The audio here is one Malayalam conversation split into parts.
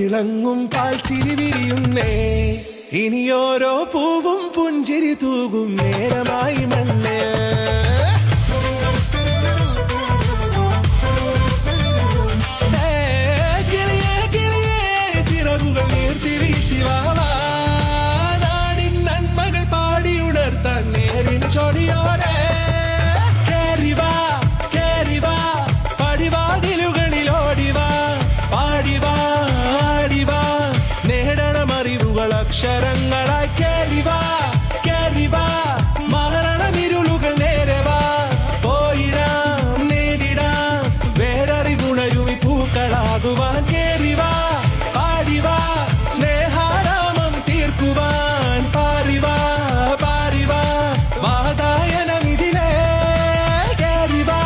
തിളങ്ങും പാൽച്ചിരി വിരിയുന്നേ ഇനിയോരോ പൂവും പുഞ്ചിരി തൂകും നേരമായി മണ്ണേ കിളിയേ കിളിയേ ചിറകുകൾ നീർത്തി വീശിവാവാ നാടിൻ നന്മകൾ പാടിയുണർത്താൻ നേരിൻ ചൊടിയോരെ കേറിവാ കേറിവാ പടിവാതിലുകളിലോടിവാ പാടിവാ ആടിവാ നേടണമറിവുകൾ അക്ഷരങ്ങളായി കേറിവാ കേറിവാ മരണമിരുളുകൾ നേരവാ പോയിടാം നേടിടാം വേററിവുണരുമി പൂക്കളാകുവാൻ കേറിവാ പാടിവാ സ്നേഹാരാമം തീർക്കുവാൻ പാറിവാ പാറിവാ വാതായനമിതിലേ കേറിവാ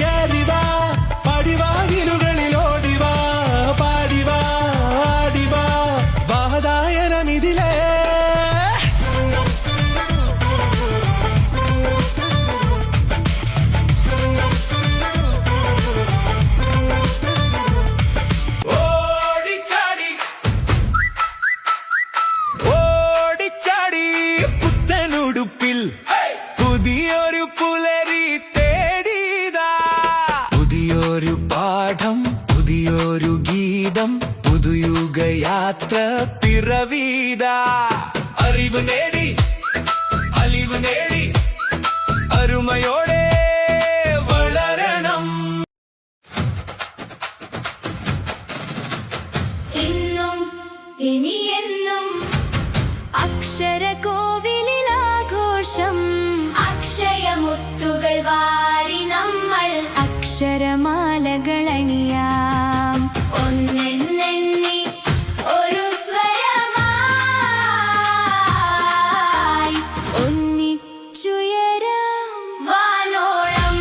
കേറിവാ പടിവാതിലുകളിലോടിവാ പാടിവാ ആടിവാ വാതായനമിതിലേ ഓടിച്ചാടി ഓടിച്ചാടി പുത്തനുടുപ്പിൽ പുതിയൊരു പുലരി തേടിയതാ പുതിയൊരു പാഠം പുതിയൊരു ഗീതം പുതുയുഗയാത്ര പിറവീതാ അറിവ് നേടി അലിവ് നേടി അരുമയോടെ വളരണം ഇന്നും ഇനിയെന്നും അക്ഷരകോവിലിലാഘോഷം അക്ഷയമുത്തുകൾ വാരി നമ്മൾ അക്ഷരമാലകൾ അണിയാം ഒന്നെന്നെണ്ണി ഒരു സ്വരമായി ഒന്നിച്ചുയരാം വാനോളം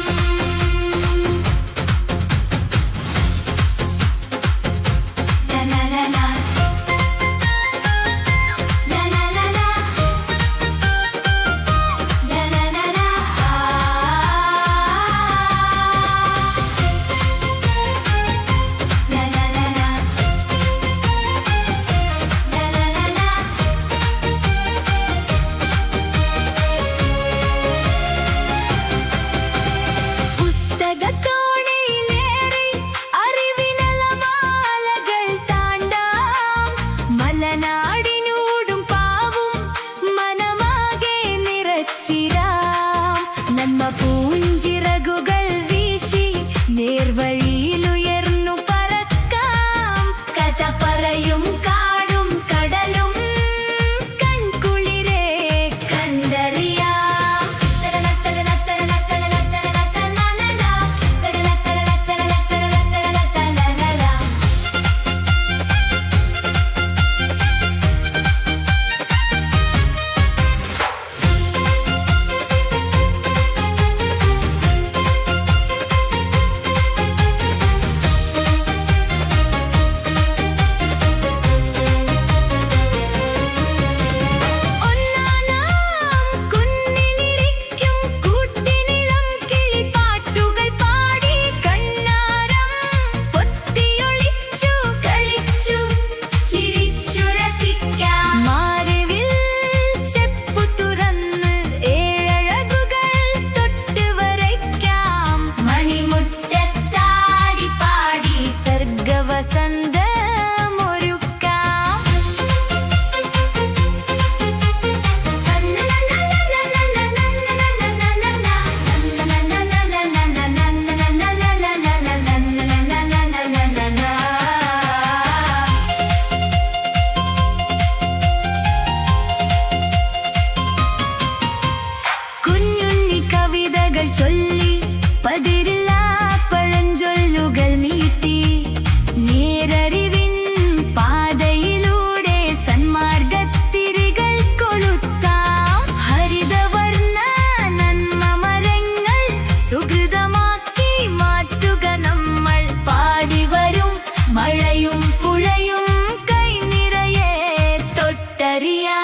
നനനന നനനന നനനന പുസ്തകത്തോണിയിലേറി അറിവിനലമാലകൾ താണ്ടാം മലനാടിനൂടും പാവും മനമാകെ നിറച്ചിരാം നന്മ പൂഞ്ചിറകുകൾ വീശി നേർവഴിയിലുയർന്നു പറക്കാം കഥ പറയും കാടും കടലും കൺകുളിരേ കണ്ടറിയാം ഒന്നാനാം കുന്നിലിരിക്കും കൂട്ടിനിളം കിളിപ്പാട്ടുകൾ പാടി കണ്ണാരം പൊത്തിയൊളിച്ചു കളിച്ചു ചിരിച്ചു രസിക്കാം മാറിവിൽ ചെപ്പു തുറന്ന് ഏഴഴകുകൾ തൊട്ട് വരയ്ക്കാം മണിമുറ്റത്താടി പാടി സർഗവസന്തമൊരുക്കാം കുഞ്ഞുണ്ണി കവിതകൾ ചൊല്ലി പതിരില്ലാ പഴഞ്ചൊല്ലുകൾ മീട്ടി നേരറിവിൻ പാതയിലൂടെ സന്മാർഗത്തിരികൾ കൊളുത്താം ഹരിതവർണ്ണ നന്മ മരങ്ങൾ സുഹൃതമാക്കി മാറ്റുക നമ്മൾ പാടിവരും മഴയും പുഴയും കൈനിറയെ തൊട്ടറിയാം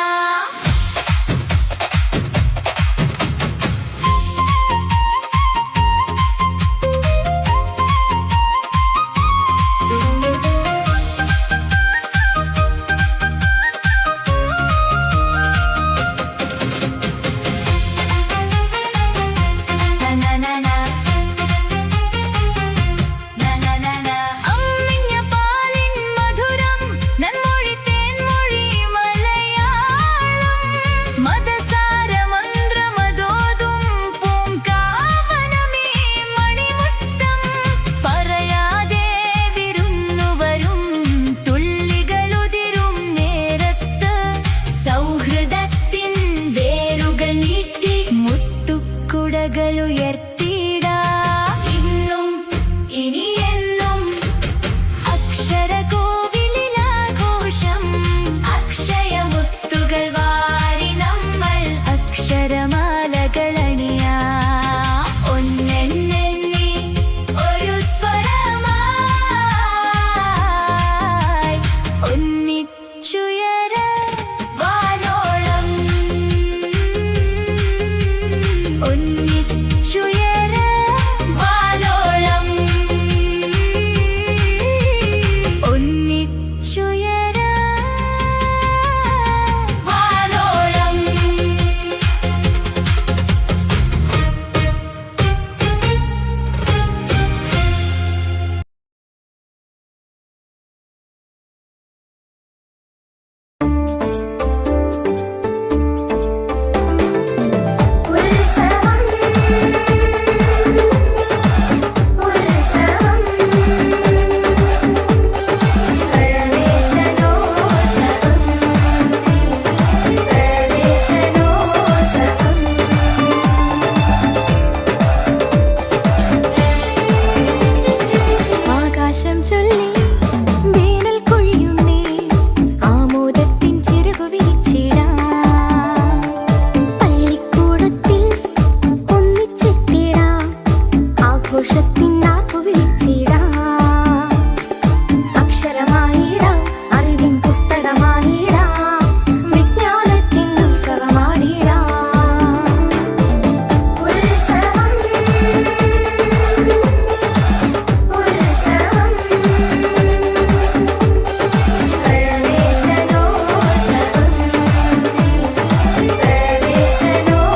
ചൊല്ലുയർത്തിടാം. ഇന്നും ഇനിയെന്നും അക്ഷരകോവിലിലാഘോഷം. അക്ഷയമുത്തുകൾ വാരി നമ്മൾ അക്ഷരമാലകളണിയാം. ഒന്നെണ്ണെണ്ണി ഒരു സ്വരമായി ഒന്നിച്ചുയരാം വാനോളം. ഒന്നിച്ചുയരാം വാനോളം. ഒന്നിച്ചുയരാം വാനോളം. ഉത്സവം ഉത്സവം പ്രവേശനോത്സവം പ്രവേശനോത്സവം. ആകാശം ചൊല്ലി വേനൽ കൊഴിയുന്നേ ആമോദത്തിൻ ചിറകു വിരിച്ചിടാം. പള്ളിക്കൂടത്തിൽ ഒന്നിച്ചെത്തിടാം. ആഘോഷത്തിൻ നാക്കു വിളിച്ചിടാം. അക്ഷരമായിടാം, അറിവിൻ പുസ്തകമായിടാം. വിജ്ഞാനത്തിൻ ഉത്സവമാടിടാം. ഉത്സവം ഉത്സവം പ്രവേശനോത്സവം പ്രവേശനോത്സവം.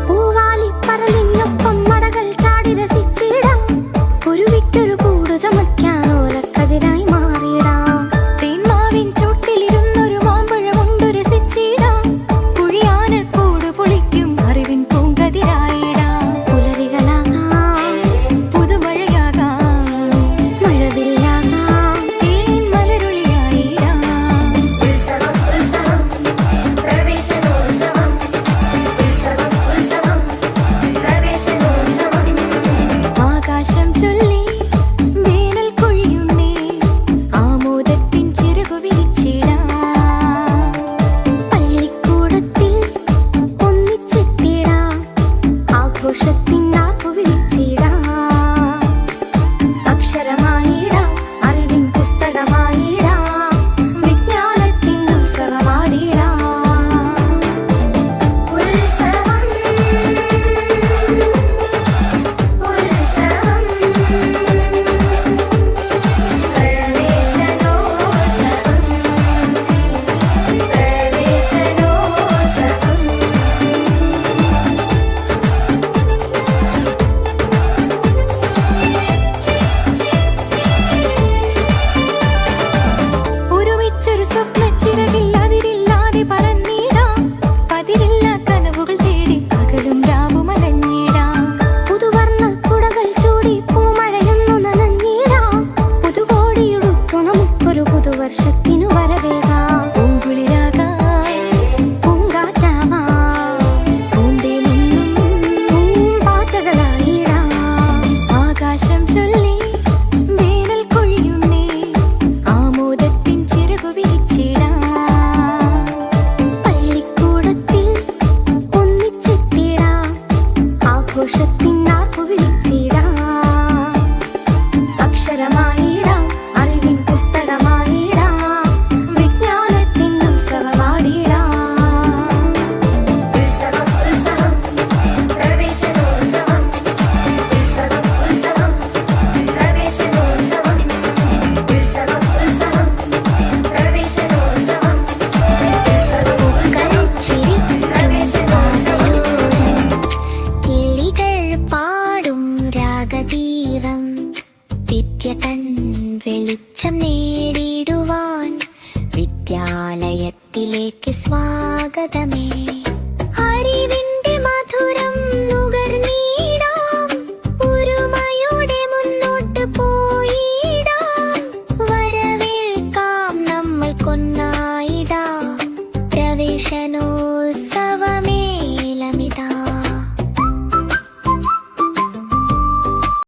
പൂവാലിപ്പറലിനൊപ്പം മടകൾ ചാടി രസിച്ചിടാം. കുരുവിക്കൊരു കൂട് ചമയ്ക്കാൻ ഓലക്കതിരായി മാറിയിടാം. തേന്മാവിൻ ചോട്ടിലിരുന്നൊരു മാമ്പഴമുണ്ടു രസിച്ചിടാം. കുഴിയാനൽ കൂട് പൊളിക്കും അറിവിൻ പൂങ്കതിരായിടാം. പുലരികളാകാം, പുതുമഴയാകാം, മഴവില്ലാകാം, തേൻ മലരുളിയായിടാം. ഉത്സവം ഉത്സവം പ്രവേശനോത്സവം. ഉത്സവം ഉത്സവം പ്രവേശനോത്സവം. ആകാശം ചൊല്ലി വേനൽ കൊഴിയുന്നേ ആമോദത്തിൻ ചിറകു വിരിച്ചിടാം. പള്ളിക്കൂടത്തിൽ ഒന്നിച്ചെത്തിടാം. ആഘോഷത്തിൻ നാക്കു വിളിച്ചിടാം. അക്ഷരമായിടാം, അറിവിൻ പുസ്തകമായിടാം. വിജ്ഞാനത്തിൻ ഉത്സവമാടിടാം. ഉത്സവം ഉത്സവം പ്രവേശനോത്സവം പ്രവേശനോത്സവം. ഒരുമിച്ചൊരു സ്വപ്നച്ചിറകിൽ അതിരില്ലാതെ പറന്നിടാം. പതിരില്ല കനവുകൾ തേടി പകലും രാവും അലഞ്ഞിടാം. പുതുവർണ്ണ കുടകൾ ചൂടി പൂമഴയൊന്നു നനഞ്ഞിടാം. പുതുകോടിയുടുത്തു നമുക്കൊരു പുതുവർഷത്തിനു വരവേകാം. പൂങ്കുളിരാകാം, പൂങ്കാറ്റാവാം, പൂന്തേനെന്നും പൂമ്പാറ്റകളായിടാം. ആകാശം ചൊല്ലി വേനൽ കൊഴിയുന്നേ ആമോദത്തിൻ ചിറകു വിരിച്ചിടാം. പള്ളിക്കൂടത്തിൽ ഒന്നിച്ചെത്തിടാം. ആഘോഷത്തിൻ നാക്കു വിളിച്ചിടാം. അക്ഷരമായിടാം, അറിവിൻ പുസ്തകമായിടാം. വിജ്ഞാനത്തിൻ ഉത്സവമാടിടാം. ഉത്സവം ഉത്സവം പ്രവേശനോത്സവം. ഉത്സവം ഉത്സവം പ്രവേശനോത്സവം. ഉത്സവം ഉത്സവം പ്രവേശനോത്സവം. കിളികൾ പാടും രാഗതീരം. വിദ്യ തൻ വെളിച്ചം നേടിടുവാൻ വിദ്യാലയത്തിലേക്ക് സ്വാഗതമേ.